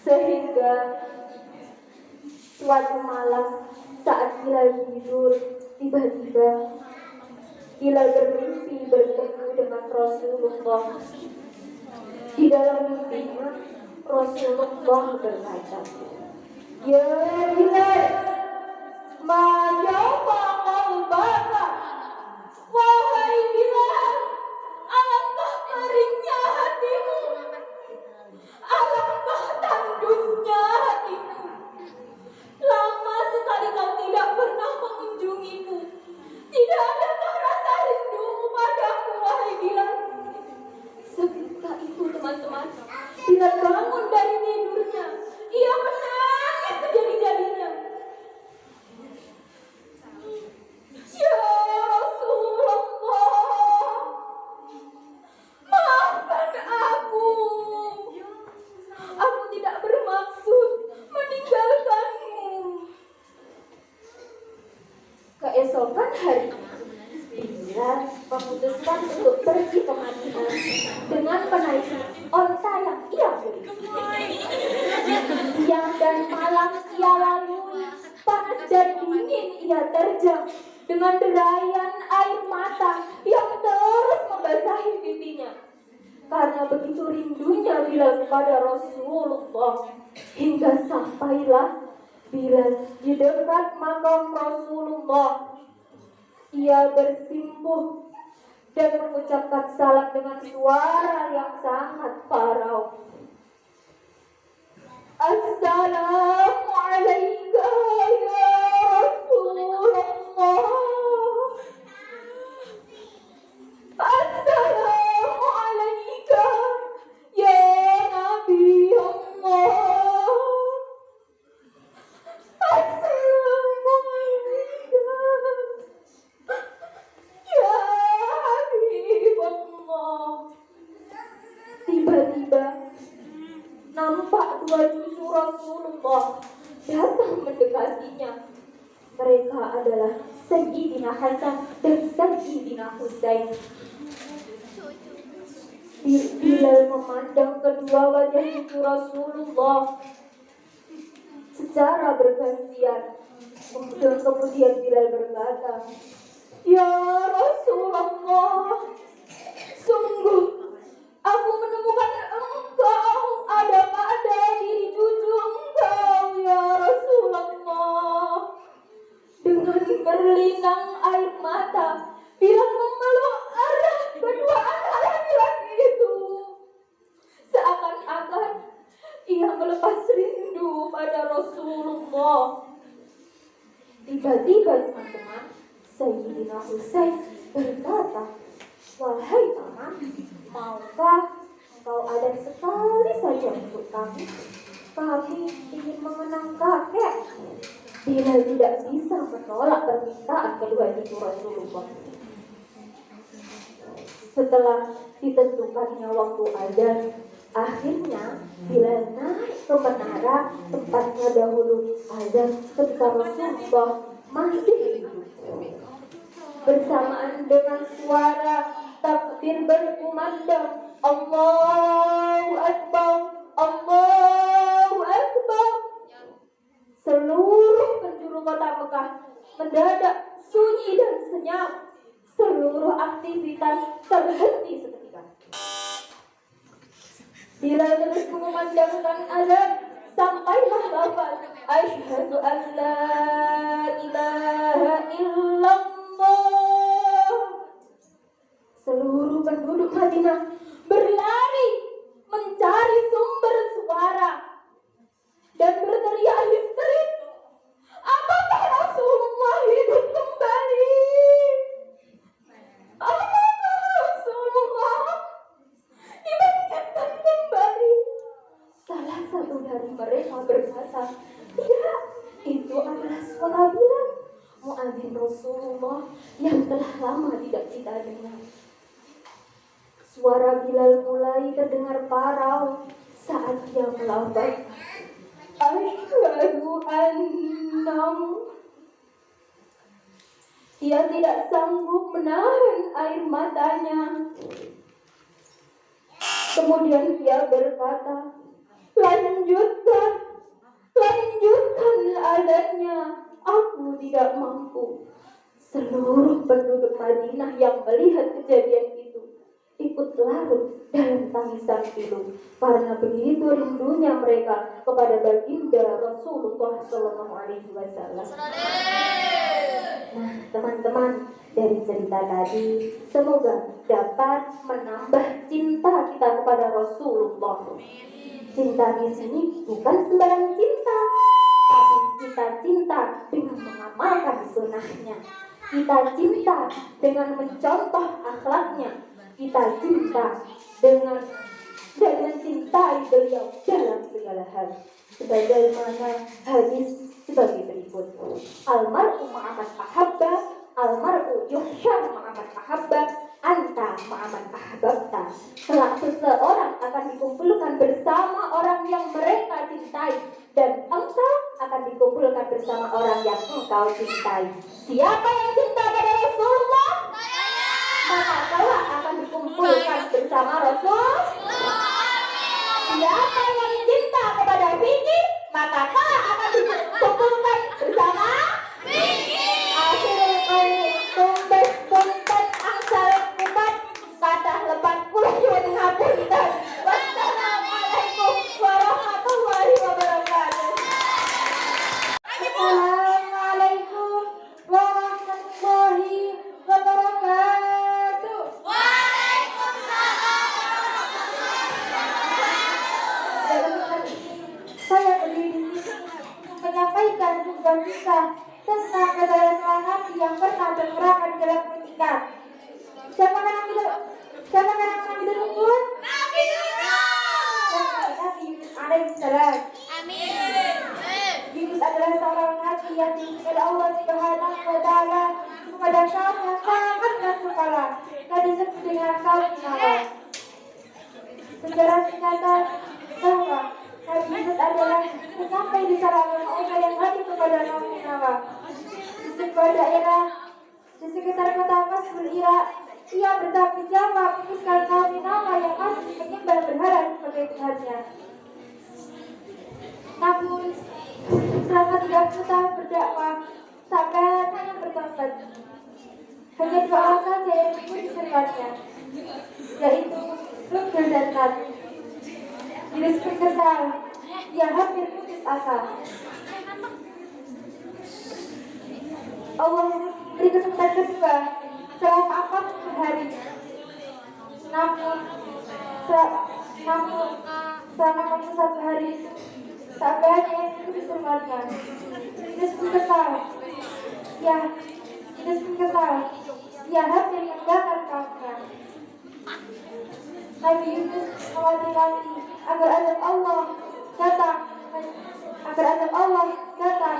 sehingga suatu malam saat Bilal tidur, tiba-tiba Bilal bermimpi bertemu dengan Rasulullah. Di dalam mimpinya Rasulullah berkata, "Ya Bilal, ma jawab qalbaka." Wahai Bilal, alangkah keringnya hatimu, alangkah tandusnya hatimu. Lama sekali kau tidak pernah mengunjungiku. Tidak adakah rasa rindumu padaku, wahai Bilal? Seketika itu teman-teman, Bilal bangun dari tidurnya. Ia menangis sejadi-jadinya. Ya Rasulullah, maafkan aku. Aku tidak bermaksud meninggalkanmu. Keesokan harinya, Bilal memutuskan untuk pergi ke Madinah dengan menaiki onta yang ia beli. Siang dan malam ia lalui, panas dan dingin ia terjang dengan derayan air mata yang terus membasahi pipinya. Karena begitu rindunya Bilal kepada Rasulullah, hingga sampailah Bilal di dekat makam Rasulullah. Ia bersimpuh dan mengucapkan salam dengan suara yang sangat parau. Assalamu alayka ya Rasulullah. Assalamu alayka ya Nabi Allah. Assalamu alayka ya Habibullah. Tiba-tiba nampak dua cucu Rasulullah datang mendekatinya. Mereka adalah Sayyidina Hasan dan Sayyidina Husain. Bilal memandang kedua wajah cucu Rasulullah secara bergantian. Kemudian Bilal berkata, "Ya Rasulullah, sungguh aku menemukan engkau ada pada diri cucu engkau, ya Rasulullah." Dengan berlinang air mata, Bilal memeluk arah kedua anak laki-laki itu. Seakan-akan ia melepas rindu pada Rasulullah. Tiba-tiba teman-teman, Sayyidina Husain berkata, "Wahai paman, maukah engkau ada sekali saja untuk kami? Kami ingin mengenang kakek." Bilal tidak bisa menolak permintaan kedua cucu Rasulullah. Setelah ditentukannya waktu azan, akhirnya Bilal naik ke menara tempatnya dahulu azan ketika Rasulullah masih hidup. Bersamaan dengan suara takbir berkumandang, Allahu Akbar, Allahu Akbar, seluruh penjuru kota Mekah mendadak sunyi dan senyap. Seluruh aktivitas terhenti seketika. Bila terus mengumandangkan azan, sampailah lafaz asyhadu an la ilaha illallah. Seluruh penduduk Madinah berlari mencari sumber suara dan berteriak histeris, apakah Rasulullah hidup kembali? Apakah Rasulullah dibangkitkan kembali? Salah satu dari mereka berkata, tidak, itu adalah suara Bilal, muadzin Rasulullah yang telah lama tidak kita dengar. Suara Bilal mulai terdengar parau saat dia melafaz asyhadu anna. Dia tidak sanggup menahan air matanya. Kemudian dia berkata, lanjutkan azannya, aku tidak mampu. Seluruh penduduk Madinah yang melihat kejadian itu ikut larut dalam tangisan pilu karena begitu rindunya mereka kepada baginda Rasulullah SAW. Nah, teman-teman, dari cerita tadi semoga dapat menambah cinta kita kepada Rasulullah. Cinta di sini bukan sembarang cinta, tapi kita cinta dengan mengamalkan sunnahnya. Kita cinta dengan mencontoh akhlaknya. Kita cinta dengan dan mencintai beliau dalam segala hal. Sebagaimana hadis sebagai berikut. Almar'u ma'aman ahabba, almar'u yuhsyar ma'aman ahabba, anta ma'aman ahbabta. Kelak seseorang akan dikumpulkan bersama orang yang mereka cintai, dan engkau akan dikumpulkan bersama orang yang engkau cintai. Siapa yang cinta pada Rasulullah? Maka kelak akan dikumpulkan bersama Rasul. Siapa yang cinta kepada Vicky, maka kelak akan dikumpulkan bersama Vicky. Akhirul qauli tumbes punten angsal kumat kadah lepat kula nyuwun ngapunten. Wassalamualaikum warahmatullahi wabarakatuh. Assalamualaikum warahmatullahi wabarakatuh. Saya berdiri di sini menyampaikan sebuah kisah tentang kedalaman hati yang pernah bergerak dalam bertingkat. Siapa Nabi Nuh? Nabi Yunus alaihissalam. Amin. Yunus adalah seorang nabi yang diutus oleh Allah Subhanahu wa taala kepada kaum yang sangat bersumpah dan disebut dengan kaum Nawa. Sejarah ternyata bahwa Nabi Yunus adalah penyampai di kalangan Allah yang hadir kepada kaum Nawa. Di sebuah daerah di sekitar kota Masbul Irak, ia bertanggung jawab memutuskan kaum Nawa yang masih menyembah berhala sebagai Tuhannya. Namun selama 30 tahun berdakwah, tak banyak yang bertobat. Hanya 2 orang saja yang mengikuti seruannya, yaitu Lut dan Kat. Yunus pun kesal, ia hampir putus asa. Allah beri kesempatan kedua selama 40 hari. Namun selama 41 hari itu tak banyak yang mengikuti seruannya. Yunus pun kesal, ia hampir meninggalkan kaumnya. Nabi Yunus mewanti-wanti agar azab Allah datang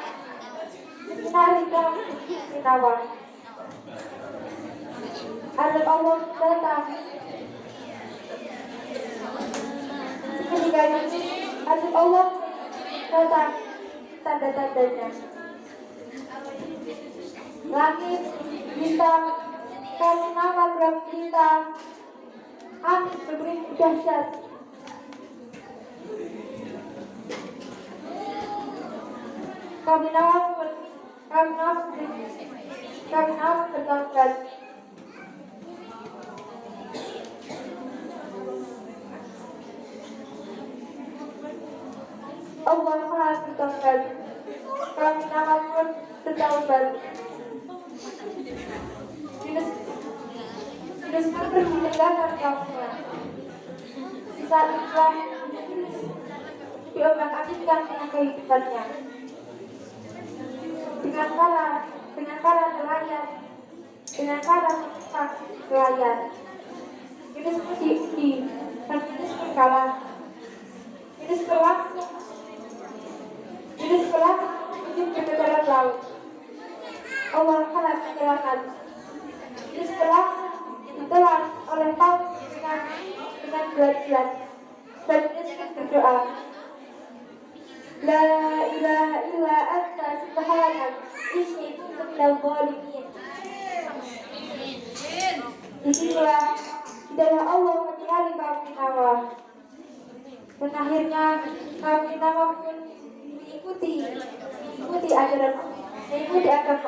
menyinari kaum Ninawa. Azab Allah datang. Ketika azab Allah datang, tanda-tandanya. Langit, bintang, kaum Ninawa berlintang. Angin berbunyi dahsyat. Kami Nawa Kami harus bertobat. Allah Maha bertobat. Kami pun bertobat. Yunus pun pergi meninggalkan kaumnya. Saat itulah Yunus diombang-ambingkan dengan kehidupannya. Dengan cara nelayan, dengan cara menyimpan nelayan. Yunus pun diuji, dan Yunus pun kalah. Yunus berlangsung menuju ke dalam laut. Allah kalah menjelaskan. Yunus berlangsung ditelan oleh paus dengan berat-berat. Dan Yunus pun berdoa, La ilaha illa anta subhanak inni kuntu minal zalimin. Disinilah hidayah Allah menyinari kaum Ninawa. Dan akhirnya kaum Ninawa pun mengikuti agama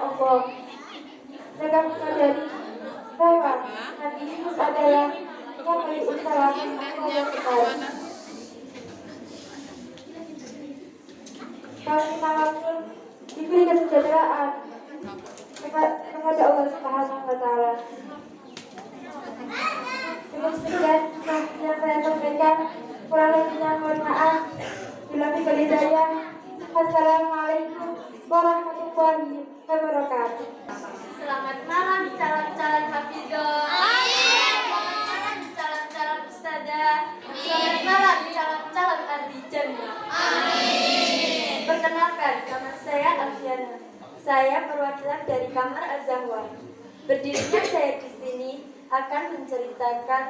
Allah. Mereka menyadari bahwa Nabi Yunus adalah yang paling utama Allah Ta'ala. Kaum Ninawa pun diberi kesejahteraan kepada Allah Subhanahu wa Ta'ala. Demikian yang saya sampaikan, kurang lebihnya mohon maaf. Bila bisa hidayah. Assalamualaikum warahmatullahi wabarakatuh. Selamat malam calon-calon hafidhah. Selamat malam calon-calon ustadzah. Selamat malam calon-calon ahli jannah. Amin. Perkenalkan, nama saya Alfiana. Saya perwakilan dari Kamar Az-Zahwa. Berdirinya saya di sini akan menceritakan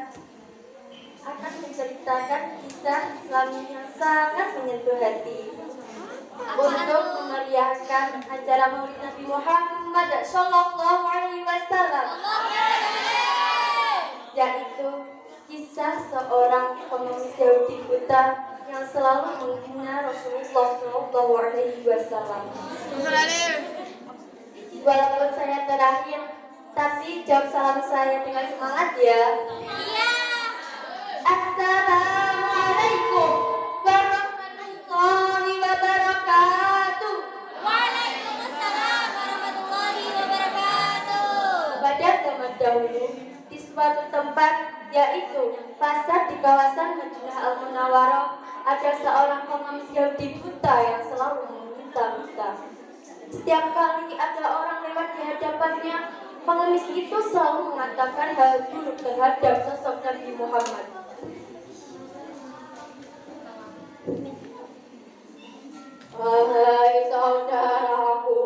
kisah Islami yang sangat menyentuh hati untuk memeriahkan acara Maulid Nabi Muhammad Sallallahu Alaihi Wasallam, yaitu kisah seorang pengemis Yahudi buta yang selalu menghina Rasulullah Sallallahu Alaihi Wasallam. Walaupun saya terakhir, tapi jawab salam saya dengan semangat ya. Iya. Assalamualaikum warahmatullahi wabarakatuh. Waalaikumsalam warahmatullahi wabarakatuh. Pada zaman dahulu, di suatu tempat, yaitu pasar di kawasan Madinah Al-Munawwarah, ada seorang pengemis Yahudi buta yang selalu meminta-minta. Setiap kali ada orang lewat di hadapannya, pengemis itu selalu mengatakan hal buruk terhadap sosok Nabi Muhammad. Wahai saudaraku,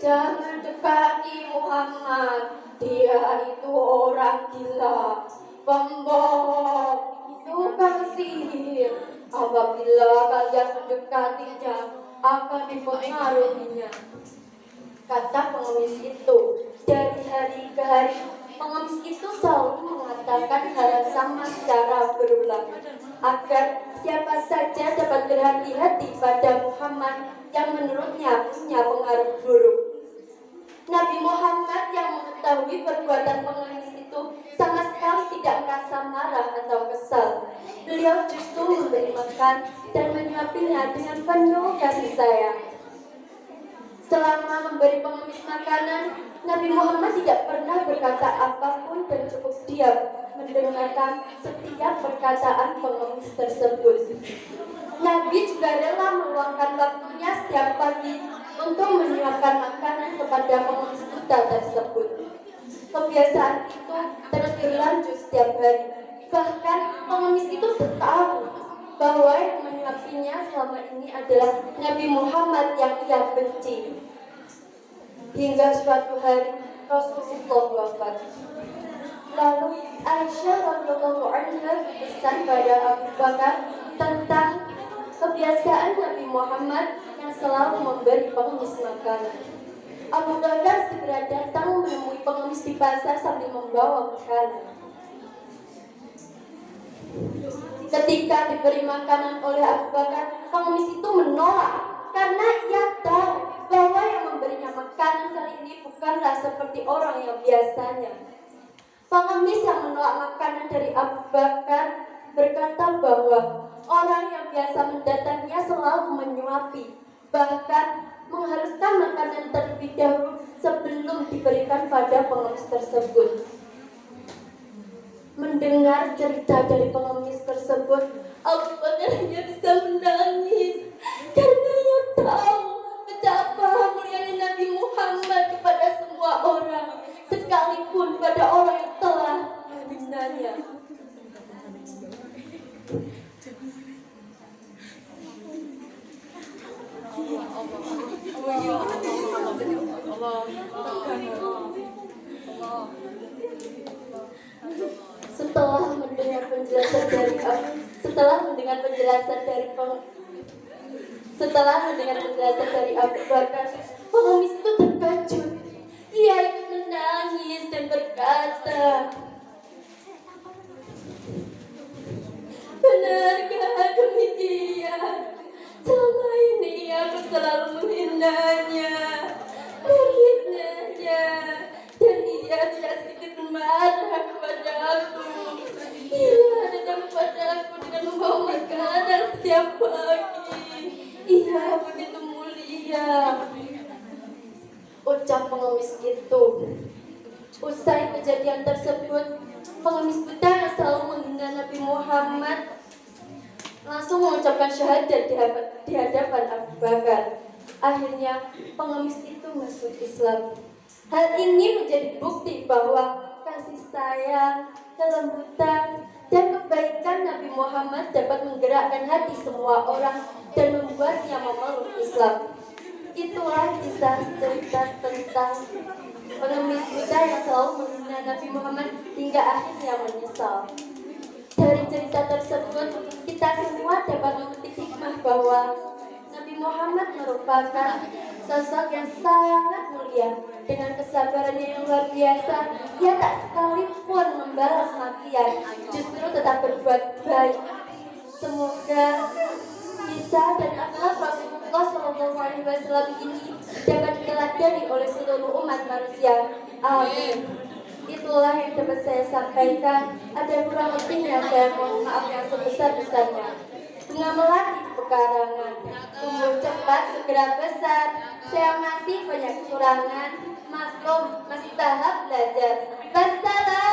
jangan dekati Muhammad. Dia itu orang gila, pembohong, tukang sihir. Apabila kalian mendekatinya, akan dipengaruhinya. Kata pengemis itu. Dari hari ke hari, pengemis itu selalu mengatakan hal sama secara berulang, agar siapa saja dapat berhati-hati pada Muhammad yang menurutnya punya pengaruh buruk. Nabi Muhammad yang mengetahui perbuatan pengemis itu sama sekali tidak merasa marah atau kesal. Beliau justru memberi makan dan menyuapinya dengan penuh kasih sayang. Selama memberi pengemis makanan, Nabi Muhammad tidak pernah berkata apapun dan cukup diam mendengarkan setiap perkataan pengemis tersebut. Nabi juga rela meluangkan waktunya setiap pagi untuk menyiapkan makanan kepada pengemis buta tersebut. Kebiasaan itu terus berlanjut setiap hari. Bahkan pengemis itu tahu bahwa yang menyuapinya selama ini adalah Nabi Muhammad yang ia benci. Hingga suatu hari Rasulullah wafat. Lalu Aisyah radhiyallahu anha berpesan pada Abu Bakar tentang kebiasaan Nabi Muhammad yang selalu memberi pengemis makanan. Abu Bakar segera datang menemui pengemis di pasar sambil membawa makanan. Ketika diberi makanan oleh Abu Bakar, pengemis itu menolak karena ia tahu bahwa yang memberi darinya makanan kali ini bukanlah seperti orang yang biasanya. Pengemis yang menolak makanan dari Abu Bakar berkata bahwa orang yang biasa mendatanginya selalu menyuapi, bahkan mengharuskan makanan terlebih dahulu sebelum diberikan pada pengemis tersebut. Mendengar cerita dari pengemis tersebut, Abu Bakar hanya bisa menangis karena ia tahu betapa mulianya Nabi Muhammad kepada semua orang, sekalipun pada orang yang telah menghinanya. Setelah mendengar penjelasan dari Abu Bakar, pengemis itu terkejut. Ia ikut menangis dan berkata, benarkah demikian? Selama ini aku selalu menghinanya, menghinanya, dan ia tidak sedikit marah kepada aku. Ia datang kepada aku dengan membawa makanan setiap pagi. Ia begitu mulia, ucap pengemis itu. Usai kejadian tersebut, pengemis buta yang selalu menghina Nabi Muhammad langsung mengucapkan syahadat di hadapan Abu Bakar. Akhirnya pengemis itu masuk Islam. Hal ini menjadi bukti bahwa kasih sayang, kelembutan, dan kebaikan Nabi Muhammad dapat menggerakkan hati semua orang dan membuatnya memeluk Islam. Itulah kisah cerita tentang pengemis buta yang selalu menghina Nabi Muhammad hingga akhirnya menyesal. Dari cerita tersebut, kita semua dapat memetik hikmah bahwa Nabi Muhammad merupakan sosok yang sangat mulia. Dengan kesabarannya yang luar biasa, ia tak sekalipun membalas makian, justru tetap berbuat baik. Semoga kisah dan akhlak Rasulullah SAW ini dapat diteladani oleh seluruh umat manusia. Amin. Itulah yang dapat saya sampaikan. Ada kurang lebihnya saya mohon maaf yang sebesar-besarnya. Bunga melati di pekarangan, tumbuh cepat segera besar. Saya masih banyak kekurangan, maklum masih tahap belajar. Wassalam.